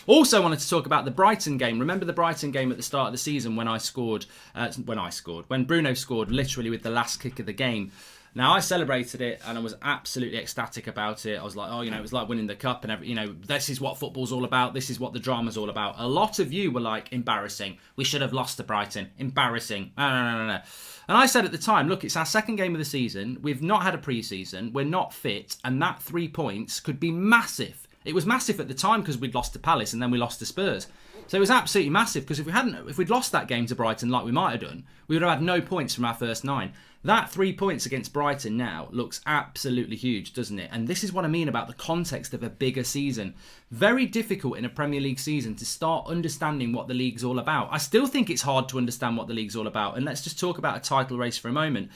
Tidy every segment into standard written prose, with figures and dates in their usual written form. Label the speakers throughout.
Speaker 1: Also wanted to talk about the Brighton game. Remember the Brighton game at the start of the season when when Bruno scored literally with the last kick of the game. Now, I celebrated it and I was absolutely ecstatic about it. I was like, it was like winning the cup and this is what football's all about. This is what the drama's all about. A lot of you were like, embarrassing. We should have lost to Brighton. Embarrassing. No. And I said at the time, look, it's our second game of the season. We've not had a pre-season. We're not fit. And that 3 points could be massive. It was massive at the time because we'd lost to Palace and then we lost to Spurs. So it was absolutely massive because if we'd lost that game to Brighton like we might have done, we would have had no points from our first 9. That 3 points against Brighton now looks absolutely huge, doesn't it? And this is what I mean about the context of a bigger season. Very difficult in a Premier League season to start understanding what the league's all about. I still think it's hard to understand what the league's all about. And let's just talk about a title race for a moment.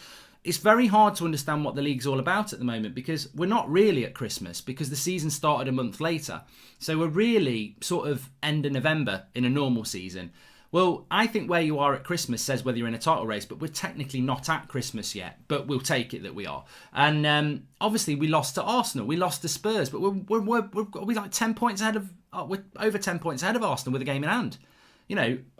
Speaker 1: It's very hard to understand what the league's all about at the moment because we're not really at Christmas because the season started a month later. So we're really sort of end of November in a normal season. Well, I think where you are at Christmas says whether you're in a title race, but we're technically not at Christmas yet, but we'll take it that we are. And obviously we lost to Arsenal, we lost to Spurs, but we're like 10 points ahead of, we're over 10 points ahead of Arsenal with a game in hand.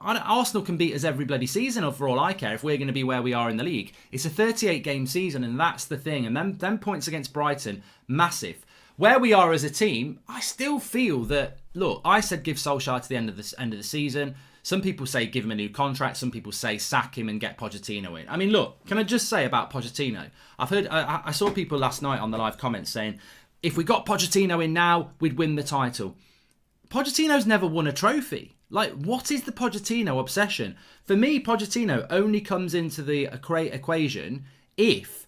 Speaker 1: Arsenal can beat us every bloody season, for all I care, if we're going to be where we are in the league. It's a 38-game season, and that's the thing. And them points against Brighton, massive. Where we are as a team, I still feel that, look, I said give Solskjaer to the end of the season. Some people say give him a new contract. Some people say sack him and get Pochettino in. I mean, look, can I just say about Pochettino? I saw people last night on the live comments saying, if we got Pochettino in now, we'd win the title. Pochettino's never won a trophy. Like, what is the Pochettino obsession? For me, Pochettino only comes into the equation if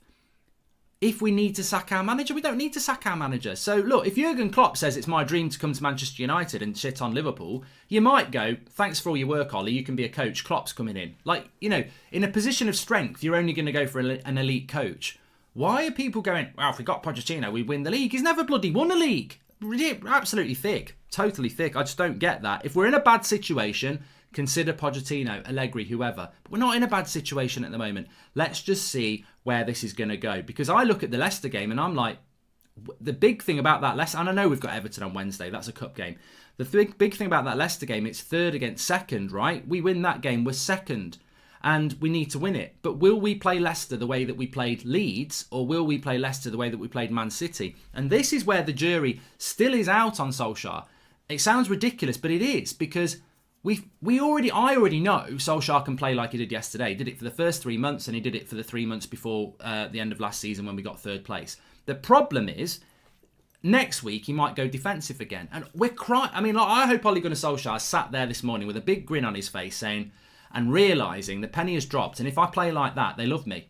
Speaker 1: we need to sack our manager. We don't need to sack our manager. So, look, if Jurgen Klopp says it's my dream to come to Manchester United and shit on Liverpool, you might go, thanks for all your work, Ollie. You can be a coach. Klopp's coming in. Like, in a position of strength, you're only going to go for an elite coach. Why are people going, well, if we got Pochettino, we win the league? He's never bloody won a league. Absolutely thick. Totally thick. I just don't get that. If we're in a bad situation, consider Pochettino, Allegri, whoever. But we're not in a bad situation at the moment. Let's just see where this is going to go. Because I look at the Leicester game and I'm like, the big thing about that Leicester, and I know we've got Everton on Wednesday, that's a cup game. The big thing about that Leicester game, it's third against second, right? We win that game, we're second. And we need to win it. But will we play Leicester the way that we played Leeds? Or will we play Leicester the way that we played Man City? And this is where the jury still is out on Solskjaer. It sounds ridiculous, but it is. Because I already know Solskjaer can play like he did yesterday. He did it for the first 3 months and he did it for the 3 months before the end of last season when we got third place. The problem is, next week he might go defensive again. And we're crying. I mean, I hope Ole Gunnar Solskjaer sat there this morning with a big grin on his face saying, and realising the penny has dropped. And if I play like that, they love me.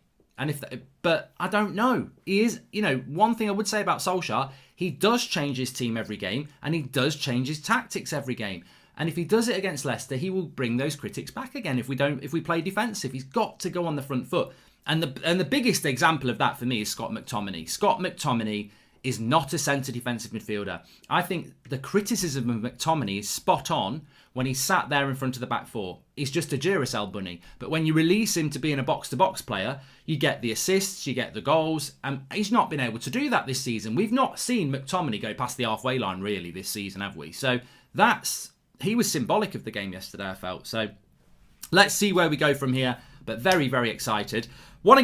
Speaker 1: But I don't know. He is, one thing I would say about Solskjaer, he does change his team every game and he does change his tactics every game. And if he does it against Leicester, he will bring those critics back again. If we play defensive, he's got to go on the front foot. And the biggest example of that for me is Scott McTominay. Scott McTominay is not a centre defensive midfielder. I think the criticism of McTominay is spot on when he's sat there in front of the back four. He's just a Duracell bunny. But when you release him to being a box-to-box player, you get the assists, you get the goals. And he's not been able to do that this season. We've not seen McTominay go past the halfway line really this season, have we? So he was symbolic of the game yesterday, I felt. So let's see where we go from here. But very, very excited. Want to get